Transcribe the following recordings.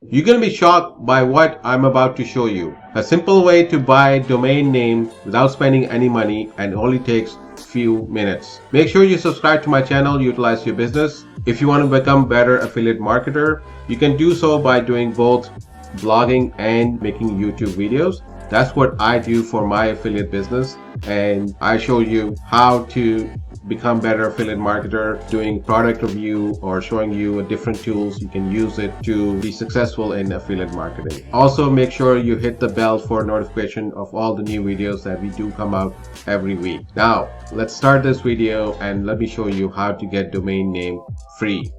You're going to be shocked by what I'm about to show you. A simple way to buy a domain name without spending any money, and only takes few minutes. Make sure you subscribe to my channel, Utilize Your Business. If you want to become a better affiliate marketer, you can do so by doing both blogging and making YouTube videos. That's what I do for my affiliate business, and I show you how to become better affiliate marketer, doing product review or showing you different tools you can use it to be successful in affiliate marketing. Also, make sure you hit the bell for notification of all the new videos that we do come out every week. Now let's start this video and let me show you how to get domain name free.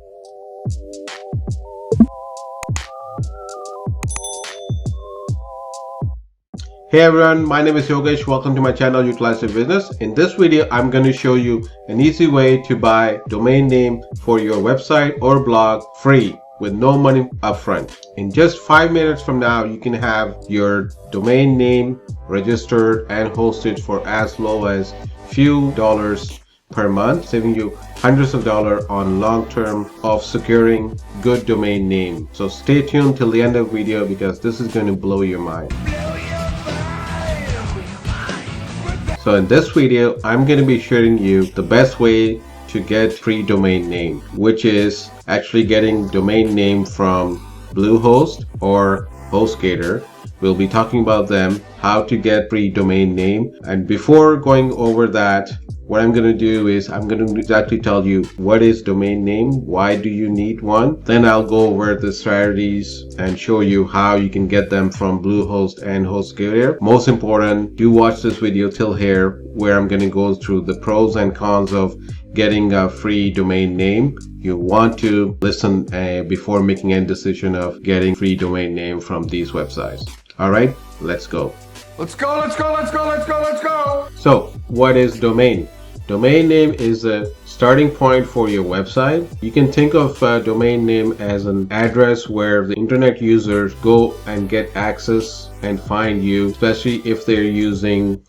Hey everyone, my name is Yogesh. Welcome to my channel, Utilize Your Business. In this video, I'm going to show you an easy way to buy domain name for your website or blog free with no money upfront. In just 5 minutes from now, you can have your domain name registered and hosted for as low as few dollars per month, saving you hundreds of dollars on long term of securing good domain name. So stay tuned till the end of the video because this is going to blow your mind. So in this video, I'm going to be sharing you the best way to get free domain name, which is actually getting domain name from Bluehost or Hostgator. We'll be talking about them, how to get free domain name. And before going over that, what I'm going to do is I'm going to exactly tell you what is domain name, why do you need one. Then I'll go over the strategies and show you how you can get them from Bluehost and Hostgator. Most important, do watch this video till here where I'm going to go through the pros and cons of getting a free domain name. You want to listen before making any decision of getting free domain name from these websites. All right, let's go. Let's go, let's go, let's go, let's go, let's go. So what is domain? Domain name is a starting point for your website. You can think of domain name as an address where the internet users go and get access and find you, especially if they're using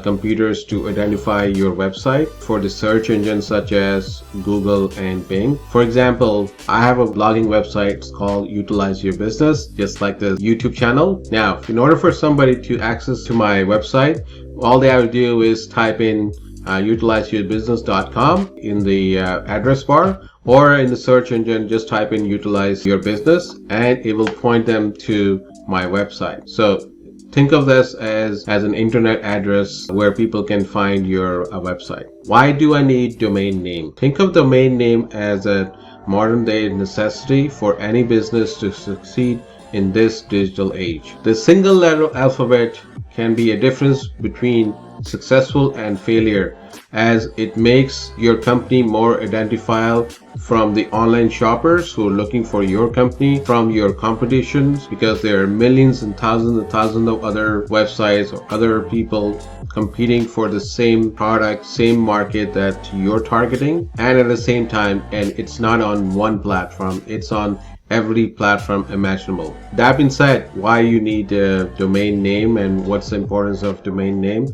computers to identify your website for the search engines such as Google and Bing. For example, I have a blogging website called Utilize Your Business, just like the YouTube channel. Now, in order for somebody to access to my website, all they have to do is type in utilizeyourbusiness.com in the address bar, or in the search engine just type in Utilize Your Business and it will point them to my website. So think of this as an internet address where people can find your website. Why do I need domain name? Think of domain name as a modern day necessity for any business to succeed in this digital age. The single letter alphabet can be a difference between successful and failure, as it makes your company more identifiable from the online shoppers who are looking for your company, from your competitions, because there are millions and thousands of other websites or other people competing for the same product, same market that you're targeting, and at the same time, and it's not on one platform, it's on every platform imaginable. That being said, why you need a domain name and what's the importance of domain name?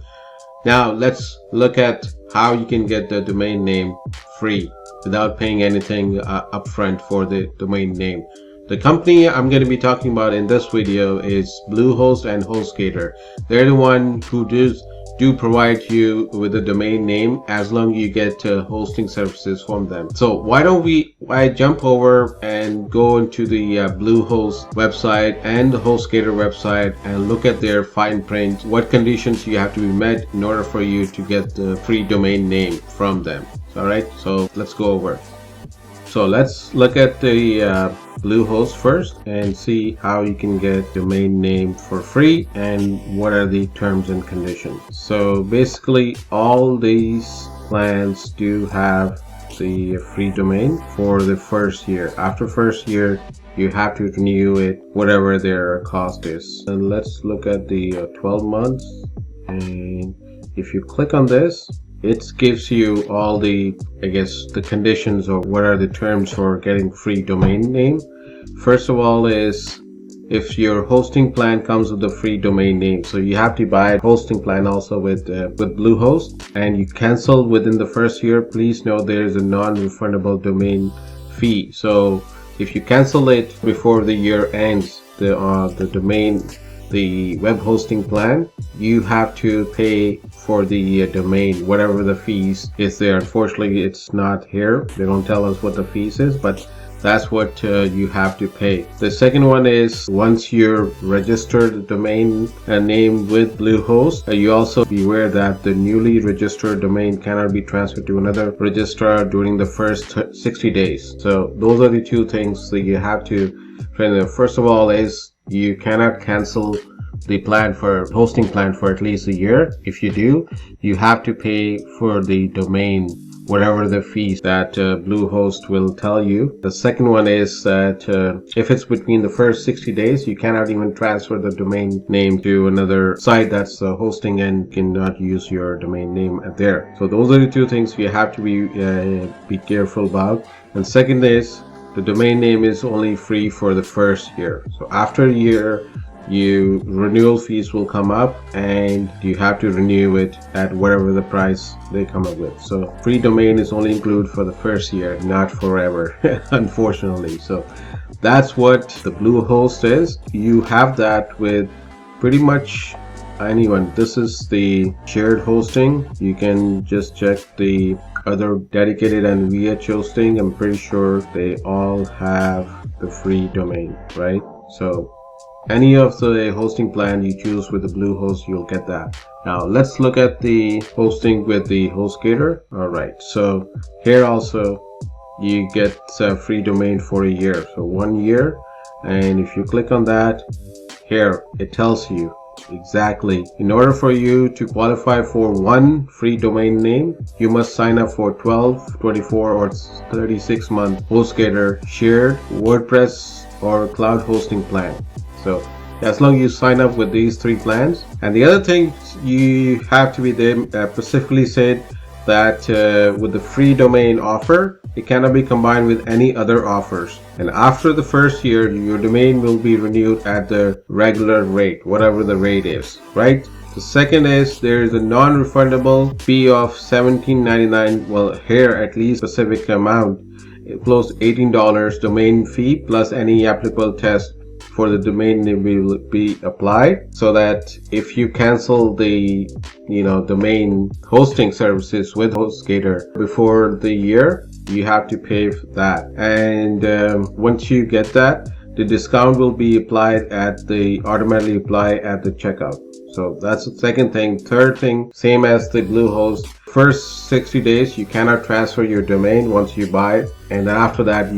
Now let's look at how you can get the domain name free without paying anything upfront for the domain name. The company I'm going to be talking about in this video is Bluehost and Hostgator. They're the one who do provide you with a domain name as long as you get hosting services from them. So why don't I jump over and go into the Bluehost website and the Hostgator website and look at their fine print, what conditions you have to be met in order for you to get the free domain name from them. All right, so let's go over. So let's look at the Bluehost first and see how you can get domain name for free and what are the terms and conditions. So basically all these plans do have the free domain for the first year. After first year, you have to renew it, whatever their cost is. And let's look at the 12 months. And if you click on this, it gives you all the, the conditions or what are the terms for getting free domain name. First of all is if your hosting plan comes with a free domain name. So you have to buy a hosting plan also with Bluehost, and you cancel within the first year. Please know there is a non-refundable domain fee. So if you cancel it before the year ends, the web hosting plan, you have to pay for the domain, whatever the fees is there. Unfortunately, it's not here. They don't tell us what the fees is, but that's what you have to pay. The second one is once you're registered the domain name with Bluehost, you also be aware that the newly registered domain cannot be transferred to another registrar during the first 60 days. So those are the two things that you have to train. First of all is you cannot cancel the hosting plan for at least a year. If you do, you have to pay for the domain, whatever the fees that Bluehost will tell you. The second one is that if it's between the first 60 days, you cannot even transfer the domain name to another site that's hosting and cannot use your domain name there. So those are the two things you have to be careful about. And second is the domain name is only free for the first year. So after a year, renewal fees will come up and you have to renew it at whatever the price they come up with. So free domain is only included for the first year, not forever, unfortunately. So that's what the Bluehost is. You have that with pretty much anyone. This is the shared hosting. You can just check the other dedicated and VH hosting. I'm pretty sure they all have the free domain, right? So any of the hosting plan you choose with the Bluehost, you'll get that. Now let's look at the hosting with the Hostgator. All right, so here also you get a free domain for a year, so 1 year. And if you click on that, here it tells you exactly, in order for you to qualify for one free domain name, you must sign up for 12, 24 or 36 month Hostgator shared WordPress or cloud hosting plan. So as long as you sign up with these three plans. And the other thing you have to be there specifically said that with the free domain offer, it cannot be combined with any other offers. And after the first year, your domain will be renewed at the regular rate, whatever the rate is, right? The second is there is a non-refundable fee of $17.99. Well, here at least specific amount, close to $18 domain fee plus any applicable test for the domain name will be applied, so that if you cancel the domain hosting services with Hostgator before the year, you have to pay for that. And once you get that, the discount will be automatically applied at the checkout. So that's the second thing. Third thing, same as the Bluehost, first 60 days you cannot transfer your domain once you buy it, and then after that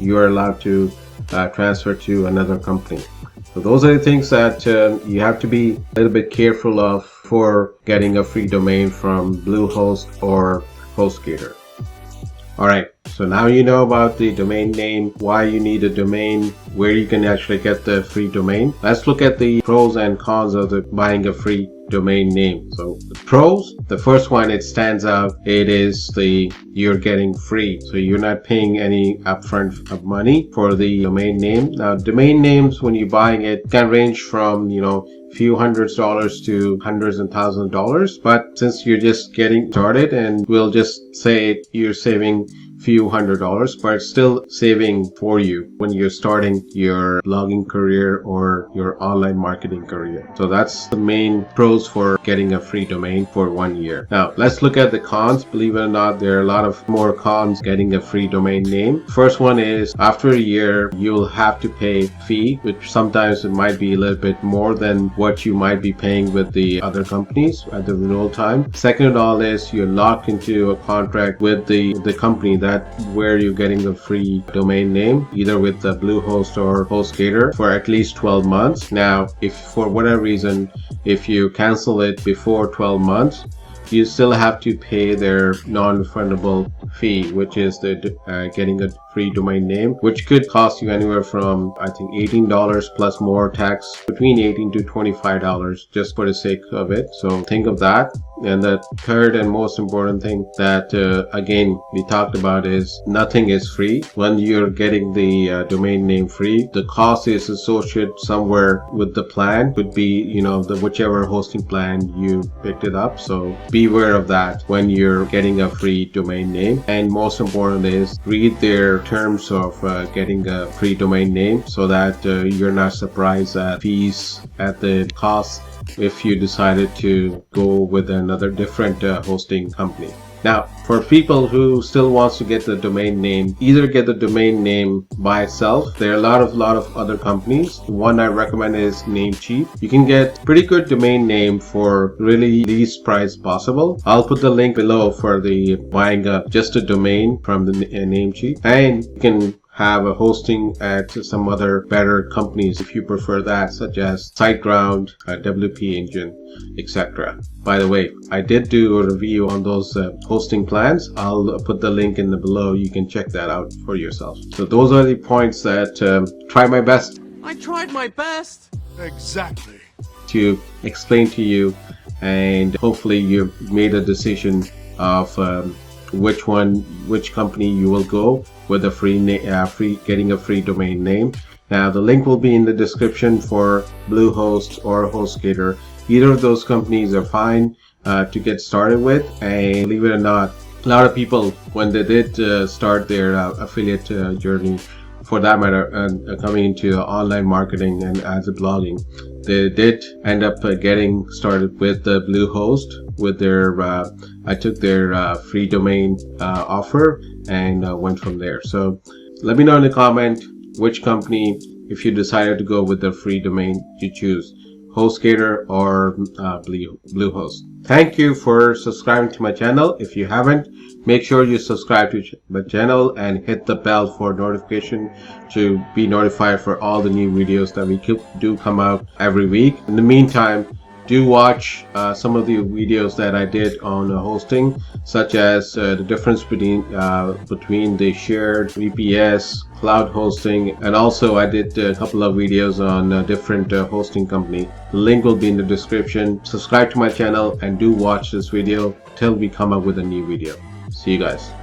you're allowed to transfer to another company. So those are the things that you have to be a little bit careful of for getting a free domain from Bluehost or Hostgator. Alright, so now you know about the domain name, why you need a domain, where you can actually get the free domain. Let's look at the pros and cons of buying a free domain name. So the pros, the first one, it stands out. It is you're getting free. So you're not paying any upfront of money for the domain name. Now domain names, when you're buying it, can range from few $100s to hundreds and thousands of dollars. But since you're just getting started, and we'll just say you're saving few $100s, but it's still saving for you when you're starting your blogging career or your online marketing career. So that's the main pros for getting a free domain for 1 year. Now let's look at the cons. Believe it or not, there are a lot of more cons getting a free domain name. First one is after a year you'll have to pay fee, which sometimes it might be a little bit more than what you might be paying with the other companies at the renewal time. Second of all is you're locked into a contract with the company where you're getting the free domain name, either with the Bluehost or Hostgator, for at least 12 months. Now, if for whatever reason, if you cancel it before 12 months, you still have to pay their non-refundable fee, which is getting a free domain name, which could cost you anywhere from, I think, $18 plus more tax, between $18 to $25, just for the sake of it. So think of that. And the third and most important thing that again we talked about is nothing is free. When you're getting the domain name free, the cost is associated somewhere with the plan. Could be the whichever hosting plan you picked it up. So beware of that when you're getting a free domain name. And most important is read their their terms of getting a free domain name, so that you're not surprised at fees, at the cost, if you decided to go with another different hosting company. Now, for people who still wants to get the domain name, either get the domain name by itself. There are a lot of other companies. One I recommend is Namecheap. You can get pretty good domain name for really least price possible. I'll put the link below for the buying just a domain from the Namecheap, and you can have a hosting at some other better companies if you prefer that, such as SiteGround, WP Engine, etc. By the way, I did do a review on those hosting plans. I'll put the link in the below. You can check that out for yourself. So those are the points that try my best. I tried my best. Exactly. To explain to you, and hopefully you've made a decision of which company you will go with a getting a free domain name. Now the link will be in the description for Bluehost or Hostgator. Either of those companies are fine to get started with, and believe it or not, a lot of people, when they did start their affiliate journey, for that matter, coming into online marketing and as a blogging, they did end up getting started with the Bluehost with their I took their free domain offer and went from there. So let me know in the comment which company, if you decided to go with the free domain, you choose Hostgator or Bluehost. Thank you for subscribing to my channel. If you haven't, make sure you subscribe to my channel and hit the bell for notification to be notified for all the new videos that we do come out every week. In the meantime, do watch some of the videos that I did on hosting, such as the difference between the shared VPS, cloud hosting, and also I did a couple of videos on different hosting company. The link will be in the description. Subscribe to my channel and do watch this video till we come up with a new video. See you guys.